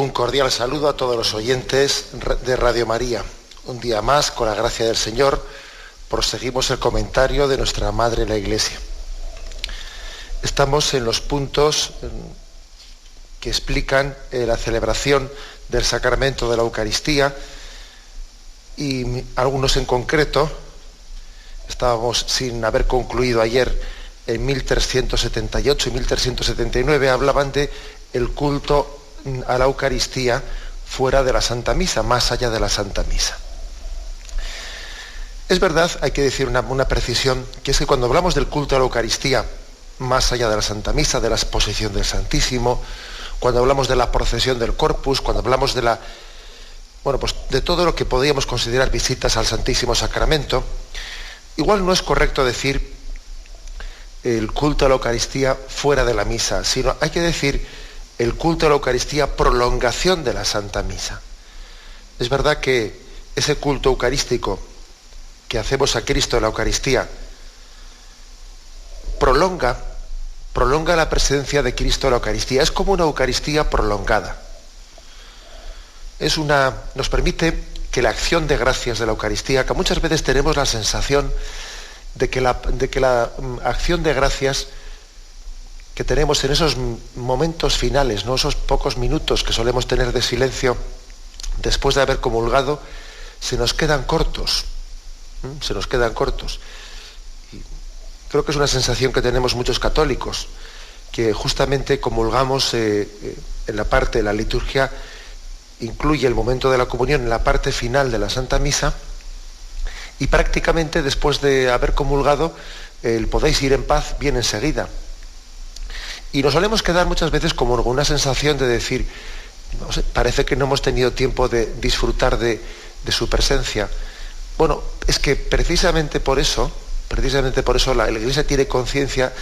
Un cordial saludo a todos los oyentes de Radio María. Un día más, con la gracia del Señor, proseguimos el comentario de nuestra Madre la Iglesia. Estamos en los puntos que explican la celebración del sacramento de la Eucaristía y algunos en concreto. Estábamos sin haber concluido ayer en 1378 y 1379, hablaban de el culto a la Eucaristía fuera de la Santa Misa, más allá de la Santa Misa. Es verdad, hay que decir una precisión, que es que cuando hablamos del culto a la Eucaristía, más allá de la Santa Misa, de la exposición del Santísimo, cuando hablamos de la procesión del Corpus, cuando hablamos de de todo lo que podríamos considerar visitas al Santísimo Sacramento, igual no es correcto decir el culto a la Eucaristía fuera de la misa, sino hay que decir el culto a la Eucaristía, prolongación de la Santa Misa. Es verdad que ese culto eucarístico que hacemos a Cristo en la Eucaristía prolonga la presencia de Cristo en la Eucaristía. Es como una Eucaristía prolongada. Nos permite que la acción de gracias de la Eucaristía, que muchas veces tenemos la sensación de que la acción de gracias que tenemos en esos momentos finales, ¿no? Esos pocos minutos que solemos tener de silencio después de haber comulgado, se nos quedan cortos. Y creo que es una sensación que tenemos muchos católicos, que justamente comulgamos en la parte de la liturgia, incluye el momento de la comunión en la parte final de la Santa Misa, y prácticamente después de haber comulgado, el podéis ir en paz viene enseguida. Y nos solemos quedar muchas veces como con una sensación de decir, no sé, parece que no hemos tenido tiempo de disfrutar de su presencia. Bueno, es que precisamente por eso la Iglesia tiene conciencia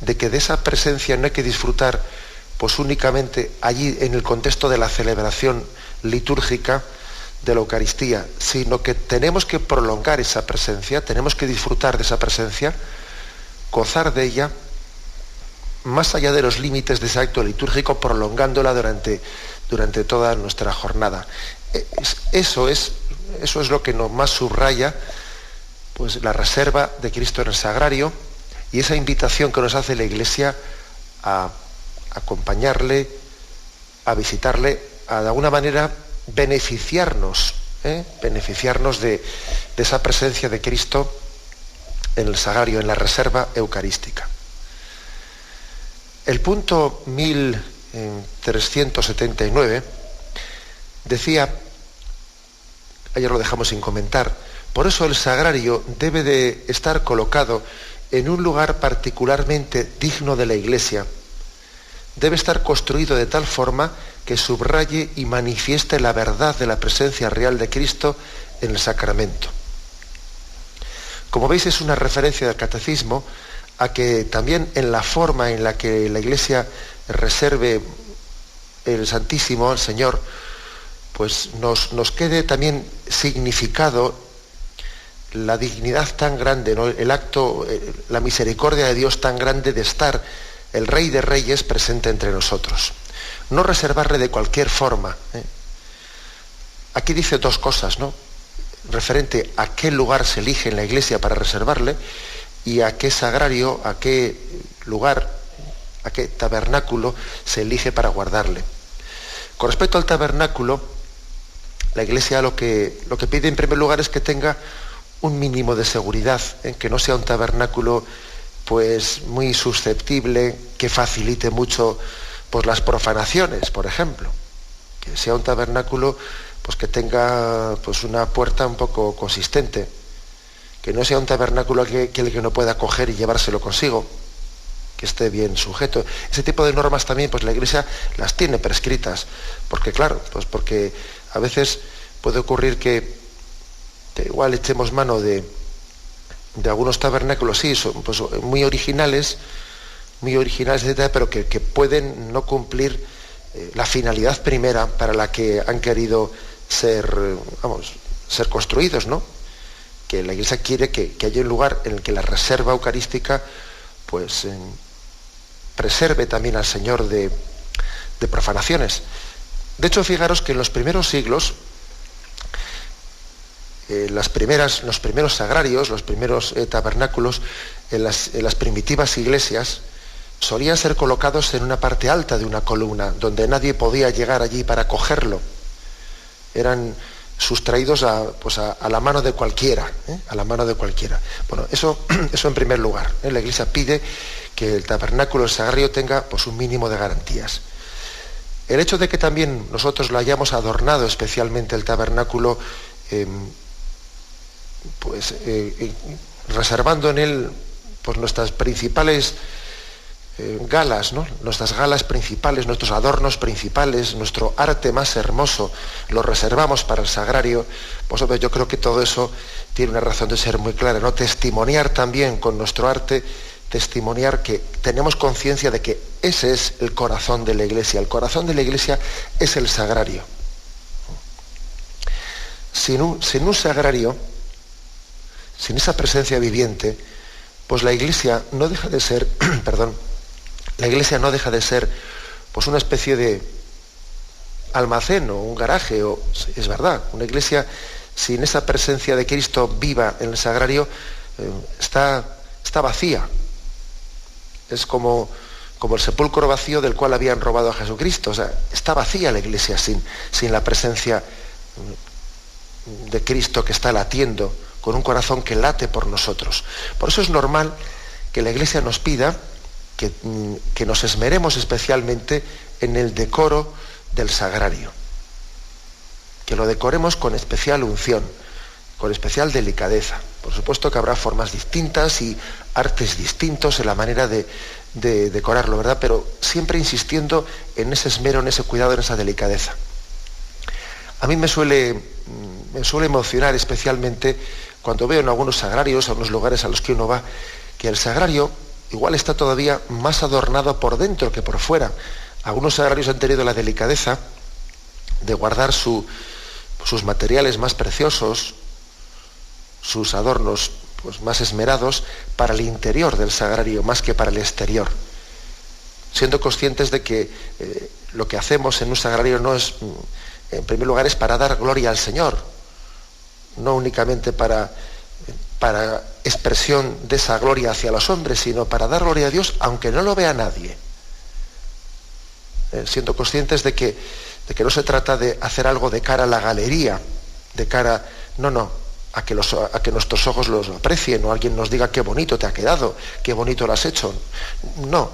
de que de esa presencia no hay que disfrutar pues únicamente allí en el contexto de la celebración litúrgica de la Eucaristía, sino que tenemos que prolongar esa presencia, tenemos que disfrutar de esa presencia, gozar de ella, más allá de los límites de ese acto litúrgico, prolongándola durante toda nuestra jornada. Eso es lo que más subraya pues, la reserva de Cristo en el Sagrario y esa invitación que nos hace la Iglesia a acompañarle, a visitarle, a de alguna manera beneficiarnos de esa presencia de Cristo en el Sagrario, en la reserva eucarística. El punto 1379 decía, ayer lo dejamos sin comentar, por eso el sagrario debe de estar colocado en un lugar particularmente digno de la Iglesia. Debe estar construido de tal forma que subraye y manifieste la verdad de la presencia real de Cristo en el sacramento. Como veis, es una referencia del Catecismo a que también en la forma en la que la Iglesia reserve el Santísimo al Señor, pues nos quede también significado la dignidad tan grande, ¿no? El acto, la misericordia de Dios tan grande de estar el Rey de Reyes presente entre nosotros. No reservarle de cualquier forma. Aquí dice dos cosas, ¿no? Referente a qué lugar se elige en la Iglesia para reservarle, y a qué sagrario, a qué lugar, a qué tabernáculo se elige para guardarle. Con respecto al tabernáculo, la Iglesia lo que pide en primer lugar es que tenga un mínimo de seguridad, que no sea un tabernáculo pues muy susceptible, que facilite mucho pues, las profanaciones, por ejemplo. Que sea un tabernáculo pues, que tenga pues, una puerta un poco consistente. Que no sea un tabernáculo que no pueda coger y llevárselo consigo, que esté bien sujeto. Ese tipo de normas también, pues la Iglesia las tiene prescritas, porque claro, pues porque a veces puede ocurrir que igual echemos mano de algunos tabernáculos, sí, son pues, muy originales, etcétera, pero que pueden no cumplir la finalidad primera para la que han querido ser construidos, ¿no? Que la Iglesia quiere que haya un lugar en el que la reserva eucarística pues preserve también al Señor de profanaciones. De hecho, fijaros que en los primeros siglos, los primeros sagrarios, los primeros tabernáculos, en las primitivas iglesias, solían ser colocados en una parte alta de una columna, donde nadie podía llegar allí para cogerlo. Eran sustraídos a la mano de cualquiera, a la mano de cualquiera. Bueno, eso en primer lugar. La Iglesia pide que el tabernáculo, el sagrario, tenga pues un mínimo de garantías. El hecho de que también nosotros lo hayamos adornado especialmente el tabernáculo, reservando en él pues nuestras principales galas, ¿no? Nuestras galas principales, nuestros adornos principales, nuestro arte más hermoso, lo reservamos para el sagrario. Pues hombre, yo creo que todo eso tiene una razón de ser muy clara, ¿no? Testimoniar también con nuestro arte, testimoniar que tenemos conciencia de que ese es el corazón de la Iglesia. El corazón de la Iglesia es el sagrario. Sin un sagrario, sin esa presencia viviente, pues la Iglesia no deja de ser, la Iglesia no deja de ser pues una especie de almacén o un garaje, es verdad, una iglesia sin esa presencia de Cristo viva en el sagrario está vacía. Es como el sepulcro vacío del cual habían robado a Jesucristo. O sea, está vacía la iglesia sin la presencia de Cristo que está latiendo, con un corazón que late por nosotros. Por eso es normal que la Iglesia nos pida que nos esmeremos especialmente en el decoro del sagrario. Que lo decoremos con especial unción, con especial delicadeza. Por supuesto que habrá formas distintas y artes distintos en la manera de decorarlo, ¿verdad? Pero siempre insistiendo en ese esmero, en ese cuidado, en esa delicadeza. A mí me suele emocionar especialmente cuando veo en algunos sagrarios, en algunos lugares a los que uno va, que el sagrario igual está todavía más adornado por dentro que por fuera. Algunos sagrarios han tenido la delicadeza de guardar sus materiales más preciosos, sus adornos pues, más esmerados para el interior del sagrario más que para el exterior, siendo conscientes de que lo que hacemos en un sagrario no es, en primer lugar, es para dar gloria al Señor, no únicamente para expresión de esa gloria hacia los hombres, sino para dar gloria a Dios aunque no lo vea nadie. Siendo conscientes de que no se trata de hacer algo de cara a la galería, a que nuestros ojos los aprecien o alguien nos diga qué bonito te ha quedado, qué bonito lo has hecho. No.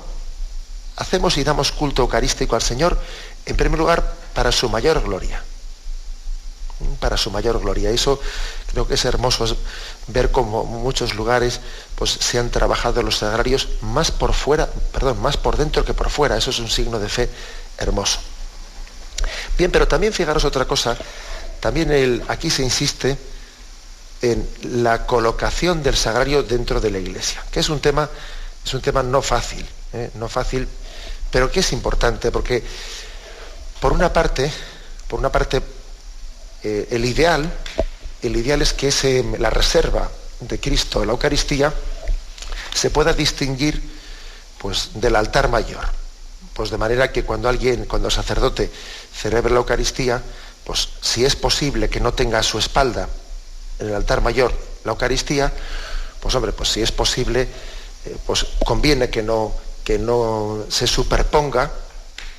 Hacemos y damos culto eucarístico al Señor, en primer lugar, para su mayor gloria. Para su mayor gloria. Eso creo que es hermoso ver cómo en muchos lugares pues, se han trabajado los sagrarios más por dentro que por fuera. Eso es un signo de fe hermoso. Bien, pero también fijaros otra cosa, también aquí se insiste en la colocación del sagrario dentro de la iglesia, que es un tema no fácil, pero que es importante, porque por una parte, el ideal es que la reserva de Cristo en la Eucaristía se pueda distinguir pues, del altar mayor. Pues de manera que cuando el sacerdote celebre la Eucaristía, pues si es posible que no tenga a su espalda en el altar mayor la Eucaristía, pues hombre, pues si es posible, pues conviene que no se superponga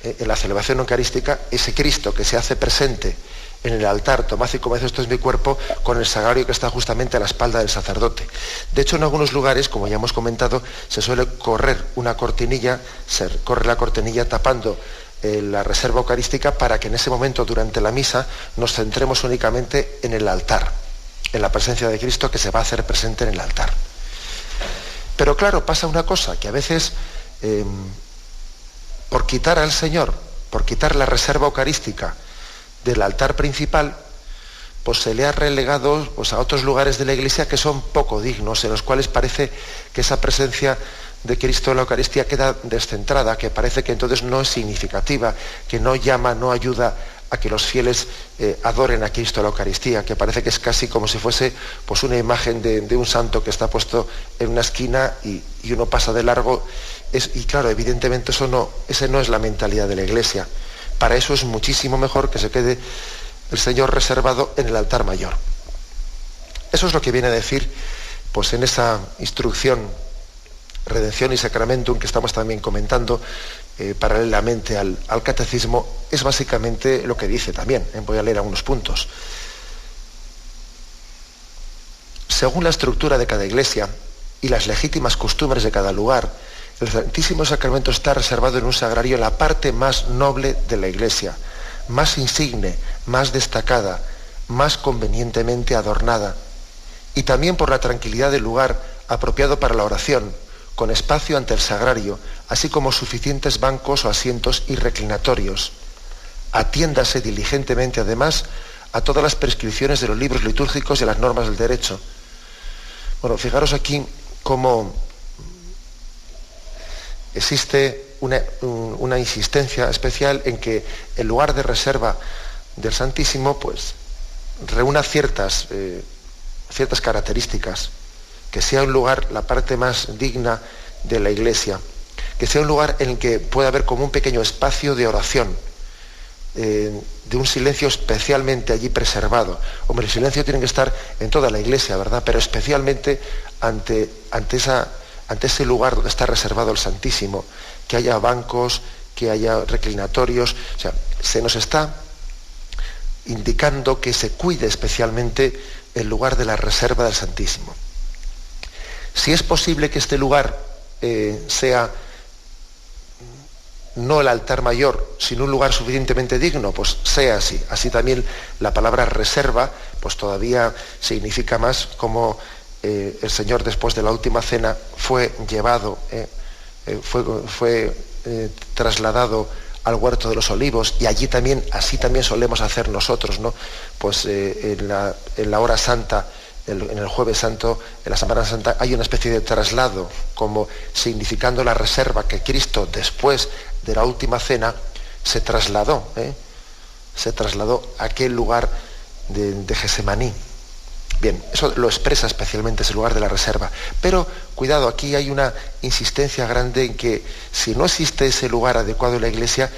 en la celebración eucarística ese Cristo que se hace presente en el altar, tomad y comed, esto es mi cuerpo, con el sagrario que está justamente a la espalda del sacerdote. De hecho, en algunos lugares, como ya hemos comentado, se suele correr una cortinilla, se corre la cortinilla tapando la reserva eucarística para que en ese momento, durante la misa, nos centremos únicamente en el altar, en la presencia de Cristo que se va a hacer presente en el altar. Pero claro, pasa una cosa, que a veces, por quitar al Señor, por quitar la reserva eucarística del altar principal, pues se le ha relegado pues, a otros lugares de la iglesia que son poco dignos, en los cuales parece que esa presencia de Cristo en la Eucaristía queda descentrada, que parece que entonces no es significativa, que no llama, no ayuda a que los fieles adoren a Cristo en la Eucaristía, que parece que es casi como si fuese pues, una imagen de un santo que está puesto en una esquina y uno pasa de largo. Y claro, evidentemente esa no es la mentalidad de la iglesia. Para eso es muchísimo mejor que se quede el Señor reservado en el altar mayor. Eso es lo que viene a decir, pues en esa instrucción, Redención y Sacramentum, que estamos también comentando paralelamente al catecismo, es básicamente lo que dice también. Voy a leer algunos puntos. Según la estructura de cada iglesia y las legítimas costumbres de cada lugar, el Santísimo Sacramento está reservado en un sagrario en la parte más noble de la iglesia, más insigne, más destacada, más convenientemente adornada, y también por la tranquilidad del lugar apropiado para la oración, con espacio ante el sagrario, así como suficientes bancos o asientos y reclinatorios. Atiéndase diligentemente, además, a todas las prescripciones de los libros litúrgicos y a las normas del derecho. Bueno, fijaros aquí cómo existe una insistencia especial en que el lugar de reserva del Santísimo pues reúna ciertas características, que sea un lugar, la parte más digna de la iglesia, que sea un lugar en el que pueda haber como un pequeño espacio de oración, de un silencio especialmente allí preservado. Hombre, el silencio tiene que estar en toda la iglesia, ¿verdad? Pero especialmente ante ese lugar donde está reservado el Santísimo, que haya bancos, que haya reclinatorios. O sea, se nos está indicando que se cuide especialmente el lugar de la reserva del Santísimo. Si es posible que este lugar sea no el altar mayor, sino un lugar suficientemente digno, pues sea así. Así también la palabra reserva, pues todavía significa más, como el Señor después de la última cena fue llevado, fue trasladado al huerto de los olivos, y allí también, así también solemos hacer nosotros, ¿no? Pues en la hora santa, en el Jueves Santo, en la Semana Santa, hay una especie de traslado, como significando la reserva que Cristo, después de la última cena, se trasladó a aquel lugar de Gesemaní. Bien, eso lo expresa especialmente ese lugar de la reserva. Pero, cuidado, aquí hay una insistencia grande en que si no existe ese lugar adecuado en la iglesia,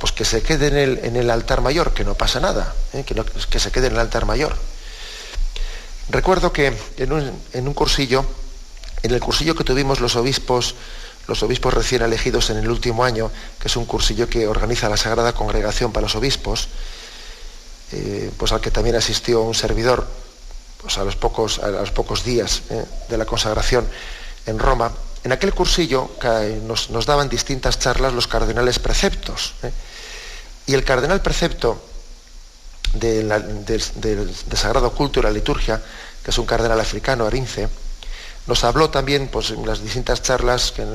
pues que se quede en el altar mayor, que no pasa nada, que se quede en el altar mayor. Recuerdo que en un cursillo, en el cursillo que tuvimos los obispos recién elegidos en el último año, que es un cursillo que organiza la Sagrada Congregación para los Obispos, pues al que también asistió un servidor, pues a los pocos días de la consagración en Roma. En aquel cursillo nos daban distintas charlas los cardenales preceptos. Y el cardenal precepto del Sagrado Culto y la Liturgia, que es un cardenal africano, Arinze, nos habló también, pues en las distintas charlas que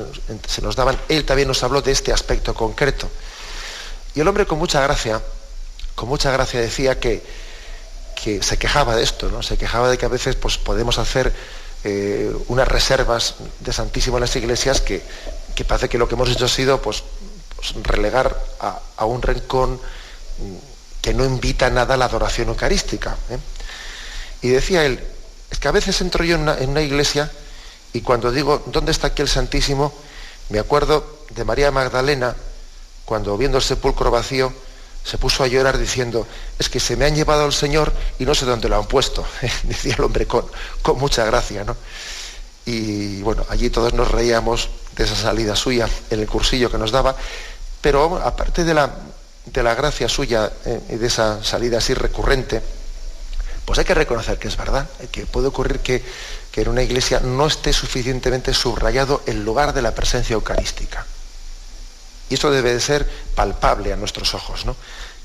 se nos daban, él también nos habló de este aspecto concreto. Y el hombre con mucha gracia decía que se quejaba de esto, ¿no? Se quejaba de que a veces pues, podemos hacer unas reservas de Santísimo en las iglesias que parece que lo que hemos hecho ha sido pues relegar a un rincón que no invita nada a la adoración eucarística. Y decía él, es que a veces entro yo en una iglesia y cuando digo, ¿dónde está aquí el Santísimo?, me acuerdo de María Magdalena, cuando viendo el sepulcro vacío, se puso a llorar diciendo, es que se me han llevado al Señor y no sé dónde lo han puesto. Decía el hombre con mucha gracia, ¿no? Y bueno, allí todos nos reíamos de esa salida suya en el cursillo que nos daba, pero aparte de la gracia suya y de esa salida así recurrente, pues hay que reconocer que es verdad, que puede ocurrir que en una iglesia no esté suficientemente subrayado el lugar de la presencia eucarística. Y eso debe de ser palpable a nuestros ojos, ¿no?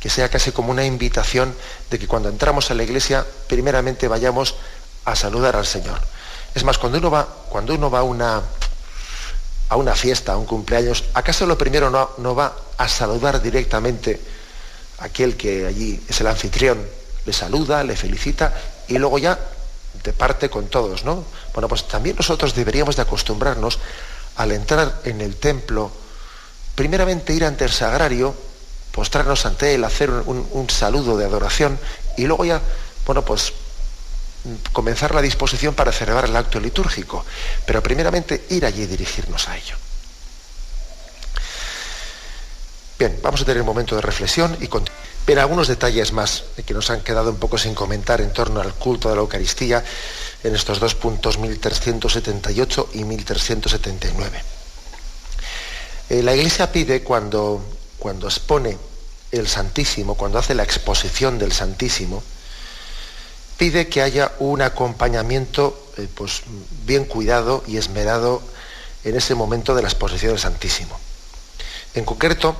Que sea casi como una invitación de que cuando entramos a la iglesia, primeramente vayamos a saludar al Señor. Es más, cuando uno va a una fiesta, a un cumpleaños, ¿acaso lo primero no va a saludar directamente a aquel que allí es el anfitrión? Le saluda, le felicita y luego ya departe con todos, ¿no? Bueno, pues también nosotros deberíamos de acostumbrarnos al entrar en el templo, primeramente ir ante el sagrario, postrarnos ante él, hacer un saludo de adoración y luego ya, bueno, pues comenzar la disposición para celebrar el acto litúrgico. Pero primeramente ir allí y dirigirnos a ello. Bien, vamos a tener un momento de reflexión y pero algunos detalles más que nos han quedado un poco sin comentar en torno al culto de la Eucaristía en estos dos puntos 1378 y 1379. La Iglesia pide cuando expone el Santísimo, cuando hace la exposición del Santísimo, pide que haya un acompañamiento pues bien cuidado y esmerado en ese momento de la exposición del Santísimo. En concreto,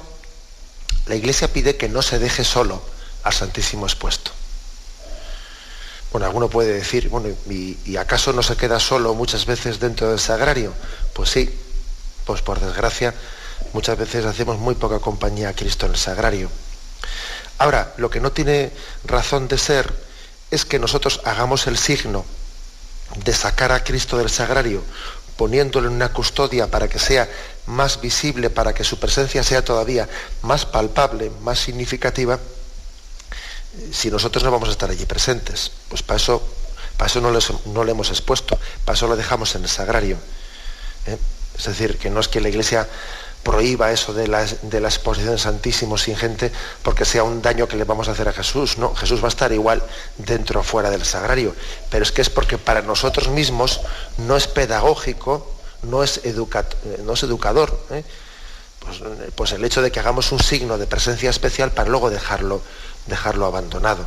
la Iglesia pide que no se deje solo al Santísimo expuesto. Bueno, alguno puede decir, bueno, ¿y acaso no se queda solo muchas veces dentro del sagrario? Pues sí, pues por desgracia, muchas veces hacemos muy poca compañía a Cristo en el sagrario. Ahora, lo que no tiene razón de ser es que nosotros hagamos el signo de sacar a Cristo del sagrario, poniéndolo en una custodia para que sea más visible, para que su presencia sea todavía más palpable, más significativa, si nosotros no vamos a estar allí presentes. Pues para eso no le hemos expuesto, para eso lo dejamos en el sagrario. Es decir, que no es que la Iglesia prohíba eso de la exposición del Santísimo sin gente porque sea un daño que le vamos a hacer a Jesús. No, Jesús va a estar igual dentro o fuera del sagrario, pero es que es porque para nosotros mismos no es pedagógico, no es educador, pues el hecho de que hagamos un signo de presencia especial para luego dejarlo abandonado.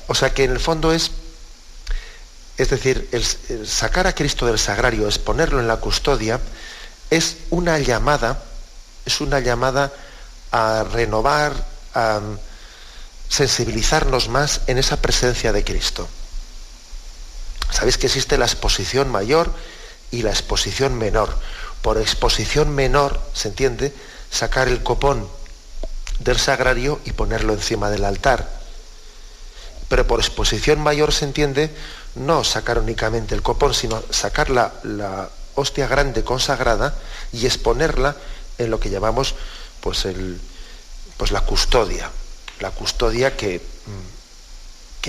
O sea que en el fondo es decir, el sacar a Cristo del sagrario, exponerlo en la custodia, es una llamada a renovar, a sensibilizarnos más en esa presencia de Cristo. Sabéis que existe la exposición mayor y la exposición menor. Por exposición menor, se entiende, sacar el copón del sagrario y ponerlo encima del altar. Pero por exposición mayor se entiende no sacar únicamente el copón, sino sacar la hostia grande consagrada y exponerla en lo que llamamos pues la custodia que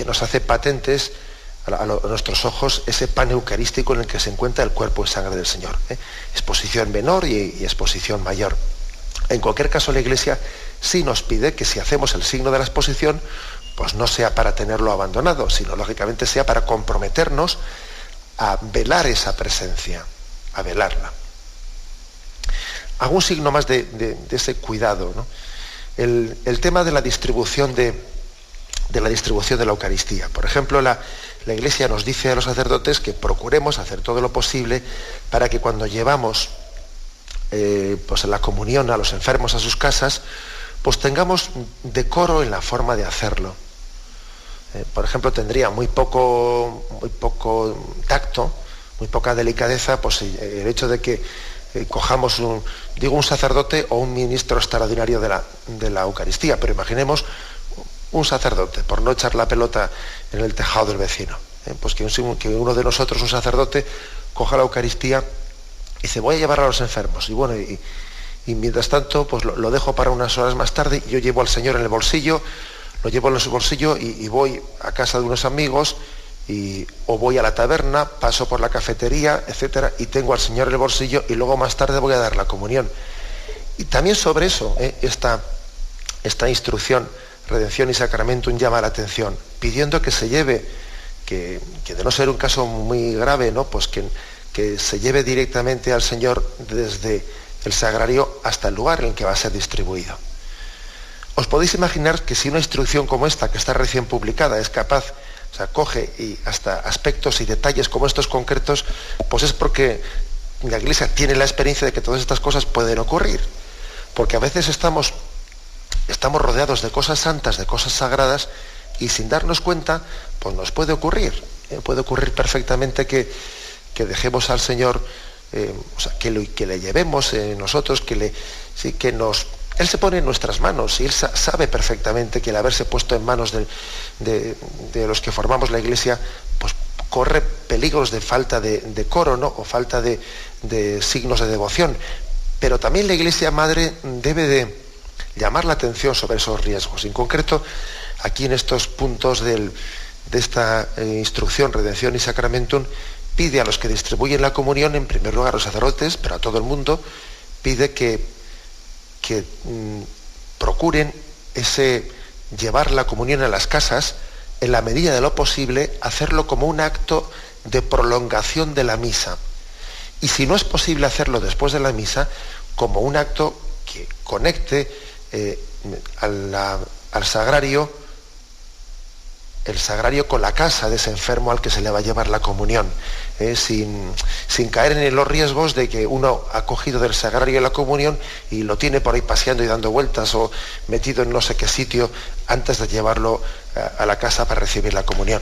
nos hace patentes a nuestros ojos ese pan eucarístico en el que se encuentra el cuerpo y sangre del Señor. Exposición menor y exposición mayor. En cualquier caso, la Iglesia sí nos pide que si hacemos el signo de la exposición, pues no sea para tenerlo abandonado, sino lógicamente sea para comprometernos a velar esa presencia, a velarla. Hago un signo más de ese cuidado, ¿no? El tema de la distribución de la Eucaristía. Por ejemplo, la Iglesia nos dice a los sacerdotes que procuremos hacer todo lo posible para que cuando llevamos pues la comunión a los enfermos a sus casas, pues tengamos decoro en la forma de hacerlo. Por ejemplo, tendría muy poco tacto, muy poca delicadeza, pues el hecho de que cojamos un sacerdote o un ministro extraordinario de la Eucaristía, pero imaginemos un sacerdote, por no echar la pelota en el tejado del vecino, pues que uno de nosotros, un sacerdote, coja la Eucaristía y dice, voy a llevar a los enfermos, y bueno, y mientras tanto, pues lo dejo para unas horas más tarde, y yo llevo al Señor en el bolsillo, lo llevo en su bolsillo y voy a casa de unos amigos, o voy a la taberna, paso por la cafetería, etcétera, y tengo al Señor en el bolsillo, y luego más tarde voy a dar la comunión. Y también sobre eso, esta instrucción, Redención y Sacramentum, llama la atención, pidiendo que se lleve, que de no ser un caso muy grave, ¿no? Pues que se lleve directamente al Señor desde el sagrario hasta el lugar en el que va a ser distribuido. Os podéis imaginar que si una instrucción como esta, que está recién publicada, es capaz, o sea, coge y hasta aspectos y detalles como estos concretos, pues es porque la Iglesia tiene la experiencia de que todas estas cosas pueden ocurrir. Porque a veces estamos rodeados de cosas santas, de cosas sagradas, y sin darnos cuenta, pues nos puede ocurrir. Puede ocurrir perfectamente que dejemos al Señor, o sea, que le llevemos nosotros, Él se pone en nuestras manos y Él sabe perfectamente que el haberse puesto en manos de los que formamos la Iglesia, pues corre peligros de falta de decoro, ¿no? O falta de signos de devoción. Pero también la Iglesia Madre debe de llamar la atención sobre esos riesgos. En concreto, aquí en estos puntos de esta instrucción, Redención y Sacramentum, pide a los que distribuyen la comunión, en primer lugar a los sacerdotes, pero a todo el mundo, pide que procuren llevar la comunión a las casas, en la medida de lo posible, hacerlo como un acto de prolongación de la misa. Y si no es posible hacerlo después de la misa, como un acto que conecte al sagrario, el sagrario con la casa de ese enfermo al que se le va a llevar la comunión, sin caer en los riesgos de que uno ha cogido del sagrario la comunión y lo tiene por ahí paseando y dando vueltas o metido en no sé qué sitio antes de llevarlo a la casa para recibir la comunión.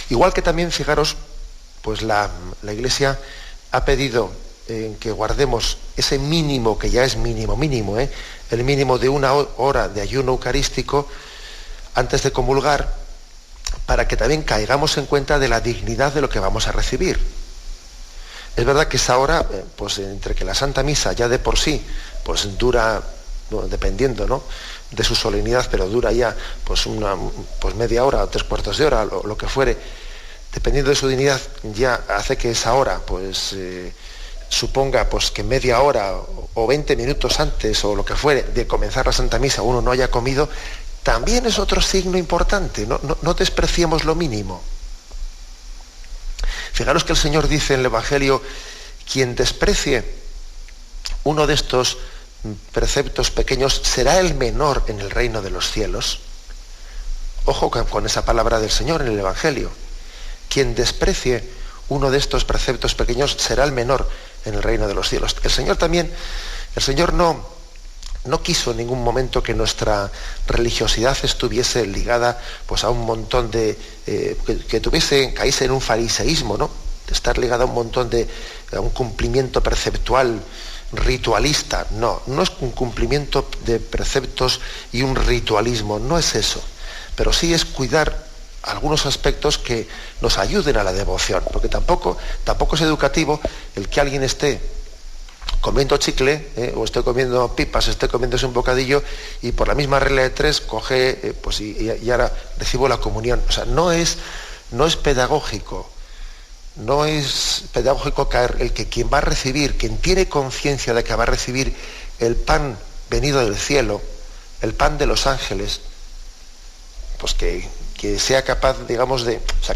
Igual que también, fijaros, pues la Iglesia ha pedido que guardemos ese mínimo, que ya es mínimo, el mínimo de 1 hora de ayuno eucarístico antes de comulgar, para que también caigamos en cuenta de la dignidad de lo que vamos a recibir. Es verdad que esa hora, pues entre que la Santa Misa ya de por sí, pues dura, dependiendo, ¿no?, de su solemnidad, pero dura ya pues media hora o 3/4 de hora, lo que fuere, dependiendo de su dignidad, ya hace que esa hora pues suponga pues que media hora o 20 minutos antes o lo que fuere de comenzar la Santa Misa uno no haya comido, también es otro signo importante. No despreciemos lo mínimo. Fijaros que el Señor dice en el Evangelio: quien desprecie uno de estos preceptos pequeños será el menor en el reino de los cielos. Ojo con esa palabra del Señor en el Evangelio. Quien desprecie uno de estos preceptos pequeños será el menor en el reino de los cielos. El Señor no quiso en ningún momento que nuestra religiosidad estuviese ligada pues a un montón de caíse en un fariseísmo, ¿no?, de estar ligada a un montón a un cumplimiento perceptual ritualista. No es un cumplimiento de preceptos y un ritualismo, no es eso, pero sí es cuidar algunos aspectos que nos ayuden a la devoción, porque tampoco es educativo el que alguien esté comiendo chicle, o esté comiendo pipas, esté comiéndose un bocadillo y por la misma regla de 3 coge y ahora recibo la comunión. O sea, no es pedagógico. No es pedagógico caer quien va a recibir, quien tiene conciencia de que va a recibir el pan venido del cielo, el pan de los ángeles, pues que sea capaz, digamos,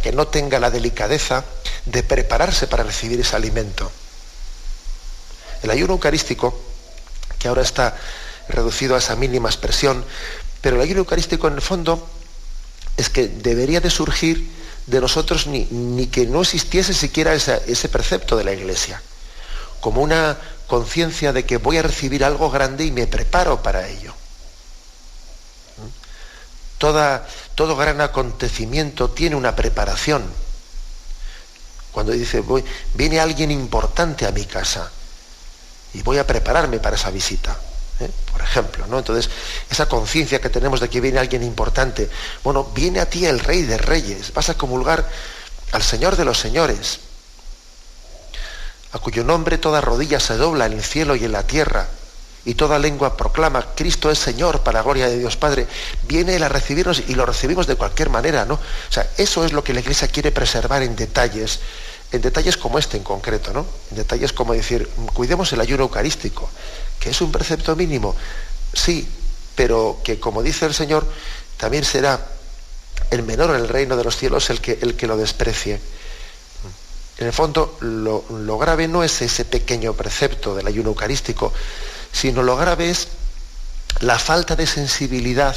que no tenga la delicadeza de prepararse para recibir ese alimento. El ayuno eucarístico, que ahora está reducido a esa mínima expresión, pero el ayuno eucarístico en el fondo es que debería de surgir de nosotros ni que no existiese siquiera ese precepto de la Iglesia, como una conciencia de que voy a recibir algo grande y me preparo para ello. Todo gran acontecimiento tiene una preparación. Cuando dice, viene alguien importante a mi casa y voy a prepararme para esa visita, por ejemplo, ¿no? Entonces, esa conciencia que tenemos de que viene alguien importante, bueno, viene a ti el Rey de Reyes, vas a comulgar al Señor de los Señores, a cuyo nombre toda rodilla se dobla en el cielo y en la tierra, y toda lengua proclama, Cristo es Señor, para la gloria de Dios Padre. Viene Él a recibirnos y lo recibimos de cualquier manera, ¿no? O sea, eso es lo que la Iglesia quiere preservar en detalles como este en concreto, ¿no? En detalles como decir, cuidemos el ayuno eucarístico, que es un precepto mínimo, sí, pero que, como dice el Señor, también será el menor en el reino de los cielos el que lo desprecie. En el fondo, lo grave no es ese pequeño precepto del ayuno eucarístico, sino lo grave es la falta de sensibilidad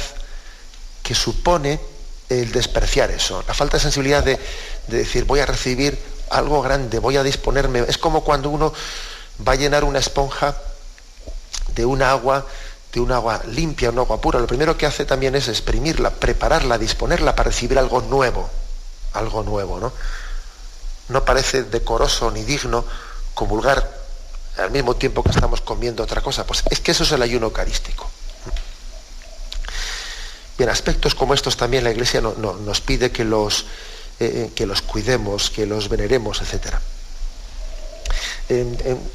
que supone el despreciar eso, la falta de sensibilidad de decir, voy a recibir algo grande, voy a disponerme. Es como cuando uno va a llenar una esponja de un agua limpia, un agua pura. Lo primero que hace también es exprimirla, prepararla, disponerla para recibir algo nuevo, ¿no? No parece decoroso ni digno comulgar al mismo tiempo que estamos comiendo otra cosa. Pues es que eso es el ayuno eucarístico. Bien, aspectos como estos también la Iglesia nos pide que los cuidemos, que los veneremos, etc.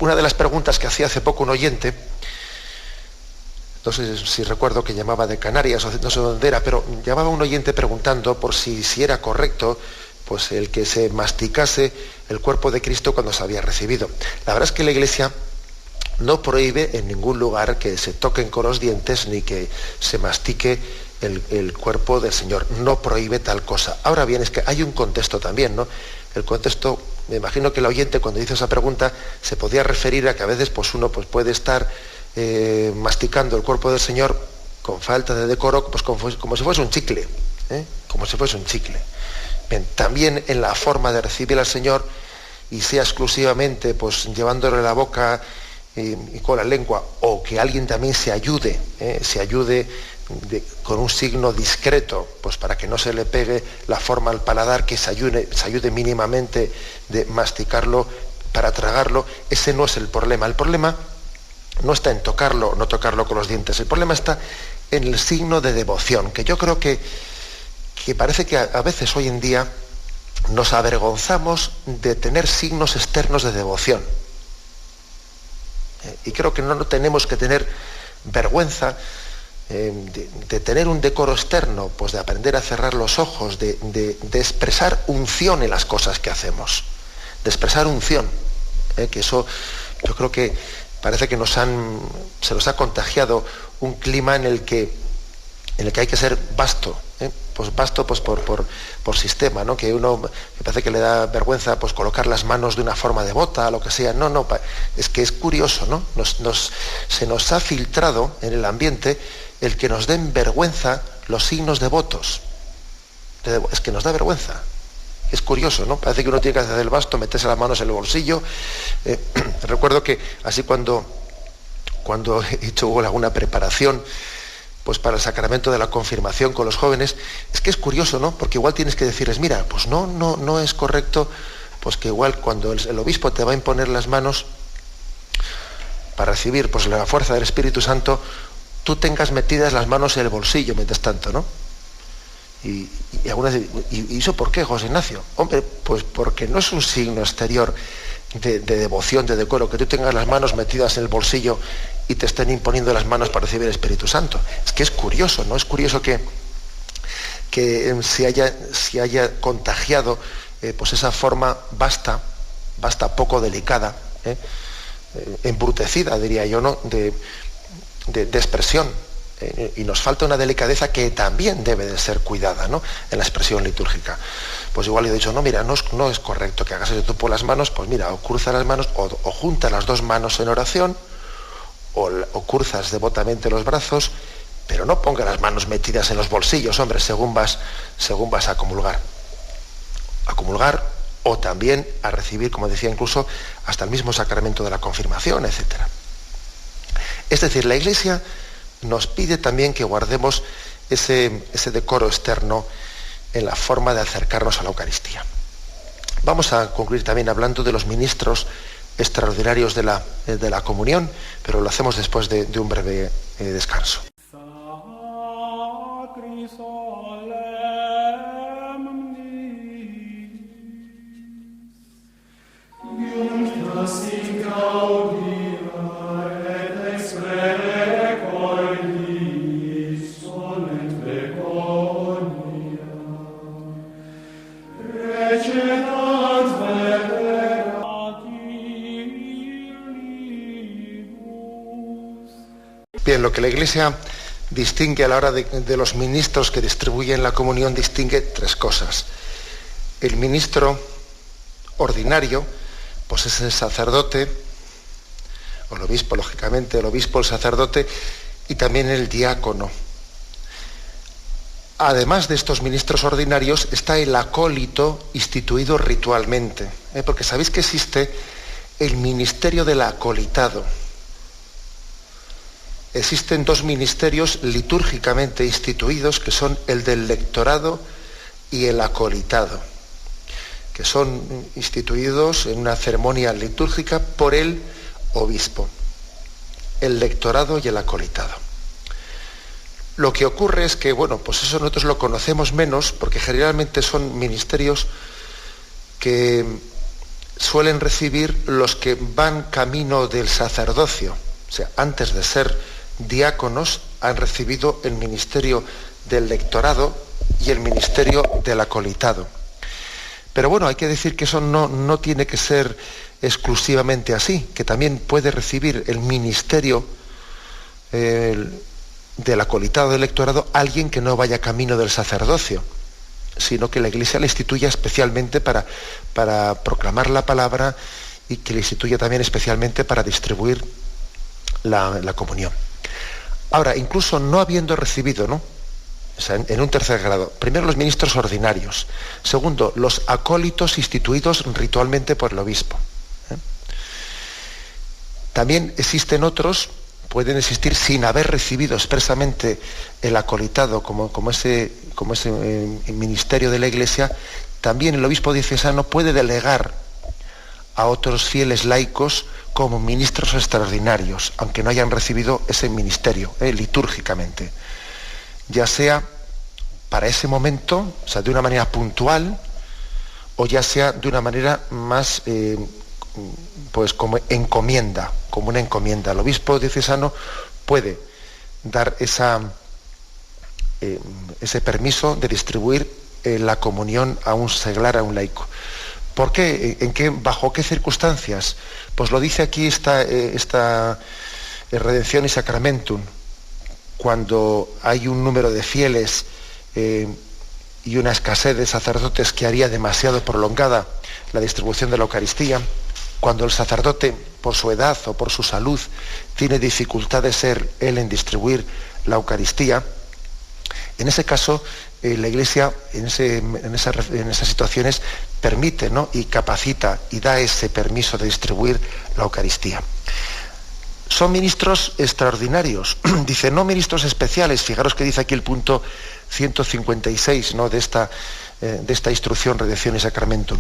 Una de las preguntas que hacía hace poco un oyente, no sé si recuerdo que llamaba de Canarias, o no sé dónde era, pero llamaba un oyente preguntando por si era correcto pues el que se masticase el cuerpo de Cristo cuando se había recibido. La verdad es que la Iglesia, no prohíbe en ningún lugar que se toquen con los dientes ni que se mastique el cuerpo del Señor. No prohíbe tal cosa. Ahora bien, es que hay un contexto también, ¿no? El contexto, me imagino que el oyente cuando hizo esa pregunta se podía referir a que a veces pues uno pues, puede estar masticando el cuerpo del Señor con falta de decoro, pues como si fuese un chicle, como si fuese un chicle. Bien, también en la forma de recibir al Señor, y sea exclusivamente pues llevándole la boca y con la lengua, o que alguien también se ayude con un signo discreto, pues para que no se le pegue la forma al paladar, que se ayude mínimamente de masticarlo para tragarlo. Ese no es el problema. El problema no está en tocarlo o no tocarlo con los dientes. El problema está en el signo de devoción, que yo creo que parece que a veces hoy en día nos avergonzamos de tener signos externos de devoción. Y creo que no tenemos que tener vergüenza de tener un decoro externo, pues de aprender a cerrar los ojos, de expresar unción en las cosas que hacemos, de expresar unción, que eso yo creo que parece que se nos ha contagiado un clima en el que hay que ser vasto, pues vasto pues por sistema, ¿no? Que uno me parece que le da vergüenza pues colocar las manos de una forma devota, lo que sea. No, es que es curioso, ¿no? Se nos ha filtrado en el ambiente el que nos den vergüenza los signos devotos. Es que nos da vergüenza. Es curioso, ¿no? Parece que uno tiene que hacer el basto, meterse las manos en el bolsillo. Recuerdo que así cuando he hecho alguna preparación pues para el sacramento de la confirmación con los jóvenes, es que es curioso, ¿no? Porque igual tienes que decirles, mira, pues no es correcto, pues que igual cuando el obispo te va a imponer las manos para recibir pues la fuerza del Espíritu Santo, tú tengas metidas las manos en el bolsillo mientras tanto, ¿no? Y algunas ¿y eso por qué, José Ignacio? Hombre, pues porque no es un signo exterior de devoción, de decoro, que tú tengas las manos metidas en el bolsillo y te estén imponiendo las manos para recibir el Espíritu Santo. Es que es curioso, ¿no? Es curioso que se haya contagiado pues esa forma vasta, poco delicada, embrutecida, diría yo, ¿no? de expresión. Y nos falta una delicadeza que también debe de ser cuidada, ¿no? En la expresión litúrgica. Pues igual le he dicho, no, mira, no es correcto que hagas eso tú por las manos, pues mira, o cruzas las manos, o juntas las dos manos en oración, o cruzas devotamente los brazos, pero no pongas las manos metidas en los bolsillos, hombre, según vas a comulgar. A comulgar o también a recibir, como decía, incluso hasta el mismo sacramento de la confirmación, etc. Es decir, la Iglesia nos pide también que guardemos ese decoro externo en la forma de acercarnos a la Eucaristía. Vamos a concluir también hablando de los ministros extraordinarios de la comunión, pero lo hacemos después de un breve descanso. Bien, lo que la Iglesia distingue a la hora de los ministros que distribuyen la comunión, distingue tres cosas. El ministro ordinario, pues es el sacerdote, o el obispo, lógicamente, el obispo, el sacerdote, y también el diácono. Además de estos ministros ordinarios, está el acólito instituido ritualmente, porque sabéis que existe el ministerio del acolitado. Existen dos ministerios litúrgicamente instituidos, que son el del lectorado y el acolitado, que son instituidos en una ceremonia litúrgica por el obispo. El lectorado y el acolitado. Lo que ocurre es que, bueno, pues eso nosotros lo conocemos menos, porque generalmente son ministerios que suelen recibir los que van camino del sacerdocio. O sea, antes de ser diáconos han recibido el ministerio del lectorado y el ministerio del acolitado. Pero bueno, hay que decir que eso no tiene que ser exclusivamente así, que también puede recibir el ministerio del acolitado del electorado alguien que no vaya camino del sacerdocio, sino que la Iglesia la instituya especialmente para proclamar la palabra y que la instituya también especialmente para distribuir la comunión. Ahora, incluso no habiendo recibido, ¿no?, o sea, en un tercer grado, primero los ministros ordinarios, segundo, los acólitos instituidos ritualmente por el obispo. También existen otros, pueden existir sin haber recibido expresamente el acolitado como ese ministerio de la Iglesia. También el obispo diocesano puede delegar a otros fieles laicos como ministros extraordinarios, aunque no hayan recibido ese ministerio litúrgicamente, ya sea para ese momento, o sea, de una manera puntual, o ya sea de una manera más, pues como encomienda, como una encomienda. El obispo diocesano puede dar ese permiso de distribuir la comunión a un seglar, a un laico. ¿Por qué? ¿Bajo qué circunstancias? Pues lo dice aquí esta Redención y Sacramentum. Cuando hay un número de fieles y una escasez de sacerdotes que haría demasiado prolongada la distribución de la Eucaristía, cuando el sacerdote, por su edad o por su salud, tiene dificultad de ser él en distribuir la Eucaristía, en ese caso la Iglesia en esas situaciones permite, ¿no?, y capacita y da ese permiso de distribuir la Eucaristía. Son ministros extraordinarios, dice, no ministros especiales. Fijaros que dice aquí el punto 156, ¿no?, de esta instrucción, Redención y Sacramentum.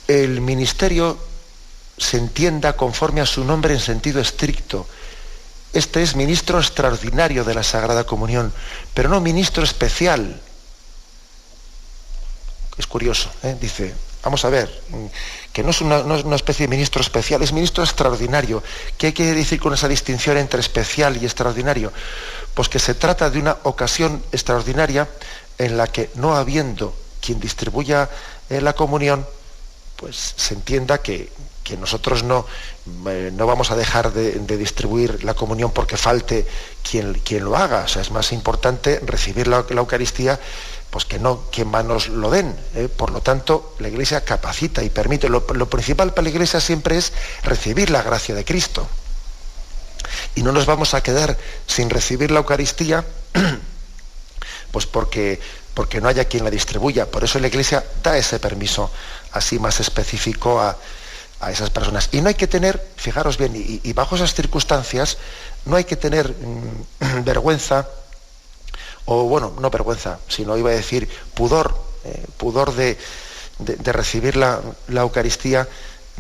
El ministerio se entienda conforme a su nombre en sentido estricto. Este es ministro extraordinario de la Sagrada Comunión, pero no ministro especial. Es curioso, dice, vamos a ver, que no es una especie de ministro especial, es ministro extraordinario. ¿Qué hay que decir con esa distinción entre especial y extraordinario? Pues que se trata de una ocasión extraordinaria en la que, no habiendo quien distribuya la comunión, pues se entienda que nosotros no vamos a dejar de distribuir la comunión porque falte quien lo haga. O sea, es más importante recibir la Eucaristía, pues que no quien más nos lo den. Por lo tanto, la Iglesia capacita y permite. Lo principal para la Iglesia siempre es recibir la gracia de Cristo. Y no nos vamos a quedar sin recibir la Eucaristía pues porque no haya quien la distribuya. Por eso la Iglesia da ese permiso así más específico a esas personas. Y no hay que tener, fijaros bien, y bajo esas circunstancias, no hay que tener vergüenza, o bueno, no vergüenza, sino iba a decir pudor de recibir la Eucaristía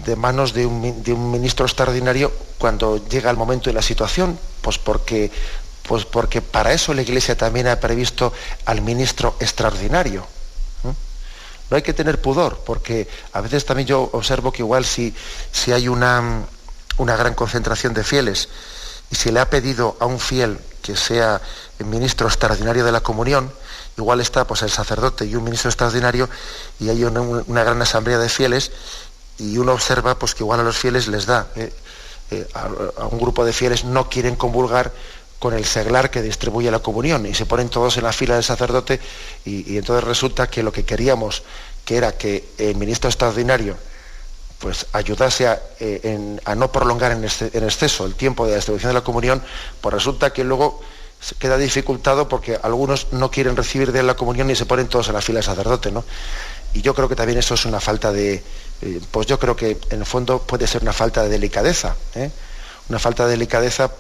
de manos de un ministro extraordinario cuando llega el momento y la situación, pues porque para eso la Iglesia también ha previsto al ministro extraordinario. No hay que tener pudor, porque a veces también yo observo que igual si hay una gran concentración de fieles y se le ha pedido a un fiel que sea el ministro extraordinario de la comunión, igual está pues el sacerdote y un ministro extraordinario y hay una gran asamblea de fieles y uno observa pues que igual a los fieles les da, a un grupo de fieles no quieren comulgar con el seglar que distribuye la comunión y se ponen todos en la fila del sacerdote y entonces resulta que lo que queríamos, que era que el ministro extraordinario pues ayudase a no prolongar en exceso el tiempo de la distribución de la comunión, pues resulta que luego queda dificultado porque algunos no quieren recibir de la comunión y se ponen todos en la fila del sacerdote, ¿no? Y yo creo que también eso es una falta pues yo creo que en el fondo puede ser una falta de delicadeza, una falta de delicadeza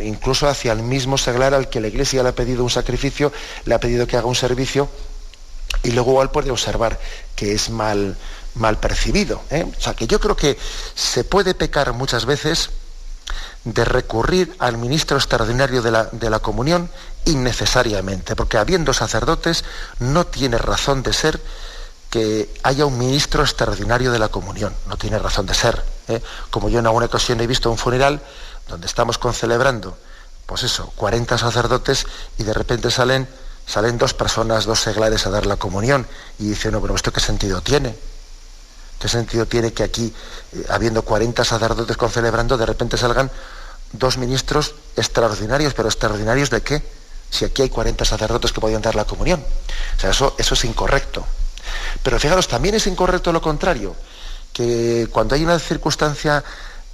incluso hacia el mismo seglar al que la Iglesia le ha pedido un sacrificio, le ha pedido que haga un servicio y luego igual puede observar que es mal percibido. O sea, que yo creo que se puede pecar muchas veces de recurrir al ministro extraordinario de la comunión innecesariamente, porque habiendo sacerdotes no tiene razón de ser que haya un ministro extraordinario de la comunión, no tiene razón de ser. Como yo en alguna ocasión he visto un funeral donde estamos concelebrando, pues eso, 40 sacerdotes y de repente salen Salen 2 personas, 2 seglares a dar la comunión y dicen, no, pero ¿esto qué sentido tiene? ¿Qué sentido tiene que aquí, habiendo 40 sacerdotes concelebrando, de repente salgan 2 ministros extraordinarios? ¿Pero extraordinarios de qué? Si aquí hay 40 sacerdotes que podían dar la comunión. O sea, eso es incorrecto. Pero fijaros, también es incorrecto lo contrario, que cuando hay una circunstancia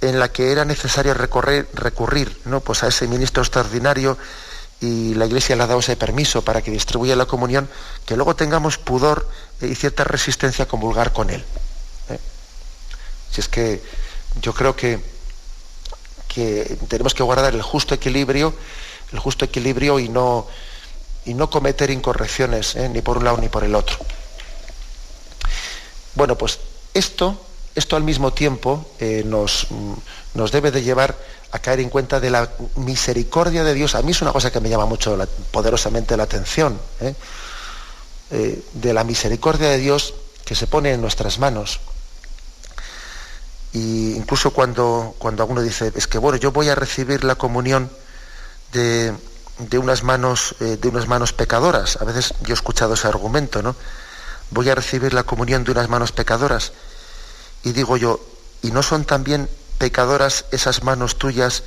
en la que era necesario recurrir, ¿no?, pues a ese ministro extraordinario, y la Iglesia le ha dado ese permiso para que distribuya la comunión, que luego tengamos pudor y cierta resistencia a comulgar con él. Si es que yo creo que tenemos que guardar el justo equilibrio y no cometer incorrecciones, ni por un lado ni por el otro. Bueno, pues esto al mismo tiempo nos debe de llevar a caer en cuenta de la misericordia de Dios. A mí es una cosa que me llama mucho poderosamente la atención, de la misericordia de Dios que se pone en nuestras manos. Y incluso cuando uno dice, es que bueno, yo voy a recibir la comunión de unas manos pecadoras. A veces yo he escuchado ese argumento, ¿no? Voy a recibir la comunión de unas manos pecadoras. Y digo yo, ¿y no son también pecadoras esas manos tuyas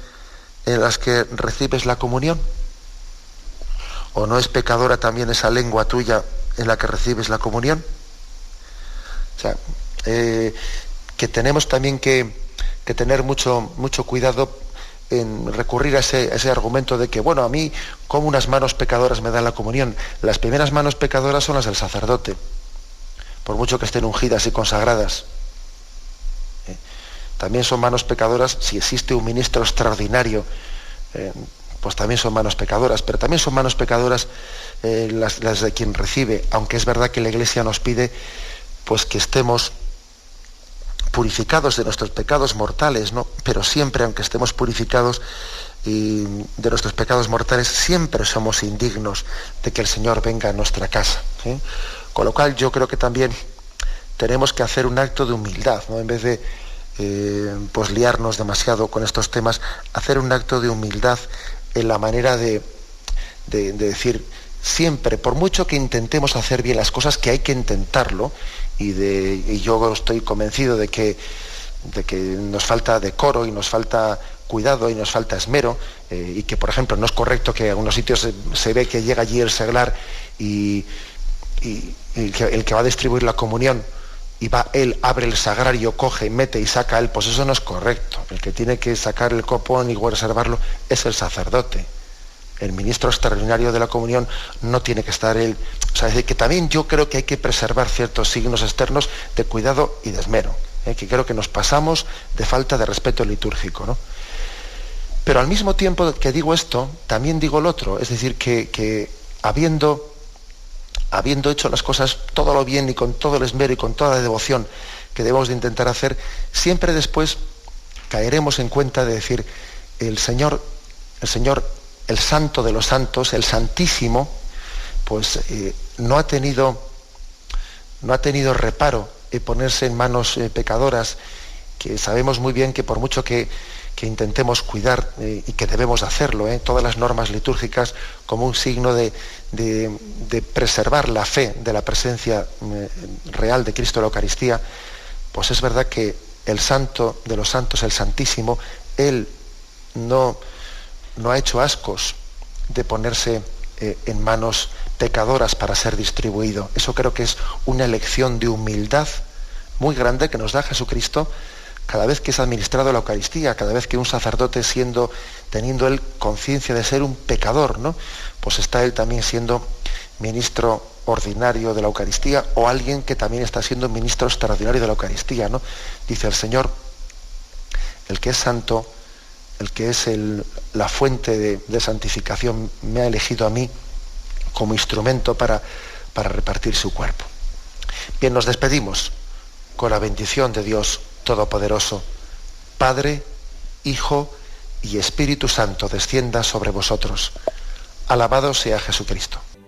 en las que recibes la comunión? ¿O no es pecadora también esa lengua tuya en la que recibes la comunión? O sea, que tenemos también que tener mucho cuidado en recurrir a ese argumento de que, bueno, a mí, como unas manos pecadoras me dan la comunión. Las primeras manos pecadoras son las del sacerdote, por mucho que estén ungidas y consagradas. También son manos pecadoras si existe un ministro extraordinario, pues también son manos pecadoras, pero también son manos pecadoras las de quien recibe, aunque es verdad que la Iglesia nos pide pues que estemos purificados de nuestros pecados mortales, ¿no? Pero siempre, aunque estemos purificados de nuestros pecados mortales, siempre somos indignos de que el Señor venga a nuestra casa, ¿sí? Con lo cual yo creo que también tenemos que hacer un acto de humildad, ¿no? En vez de pues liarnos demasiado con estos temas, hacer un acto de humildad en la manera de decir siempre, por mucho que intentemos hacer bien las cosas, que hay que intentarlo, y yo estoy convencido de que nos falta decoro y nos falta cuidado y nos falta esmero, y que, por ejemplo, no es correcto que en algunos sitios se ve que llega allí el seglar y que el que va a distribuir la comunión y va él, abre el sagrario, coge, mete y saca él, pues eso no es correcto. El que tiene que sacar el copón y reservarlo es el sacerdote. El ministro extraordinario de la comunión no tiene que estar él. O sea, es decir, que también yo creo que hay que preservar ciertos signos externos de cuidado y de esmero, que creo que nos pasamos de falta de respeto litúrgico, ¿no? Pero al mismo tiempo que digo esto, también digo lo otro, es decir, que habiendo hecho las cosas todo lo bien y con todo el esmero y con toda la devoción que debemos de intentar hacer, siempre después caeremos en cuenta de decir, el Señor, el Santo de los Santos, el Santísimo, pues no ha tenido reparo en ponerse en manos pecadoras, que sabemos muy bien que por mucho que intentemos cuidar, y que debemos hacerlo, todas las normas litúrgicas como un signo de preservar la fe de la presencia real de Cristo en la Eucaristía, pues es verdad que el Santo de los Santos, el Santísimo, Él no ha hecho ascos de ponerse en manos pecadoras para ser distribuido. Eso creo que es una lección de humildad muy grande que nos da Jesucristo cada vez que es administrado la Eucaristía, cada vez que un sacerdote teniendo él conciencia de ser un pecador, ¿no? Pues está él también siendo ministro ordinario de la Eucaristía, o alguien que también está siendo ministro extraordinario de la Eucaristía, ¿no? Dice el Señor, el que es santo, el que es la fuente de santificación, me ha elegido a mí como instrumento para repartir su cuerpo. Bien, nos despedimos con la bendición de Dios Todopoderoso. Padre, Hijo y Espíritu Santo descienda sobre vosotros. Alabado sea Jesucristo.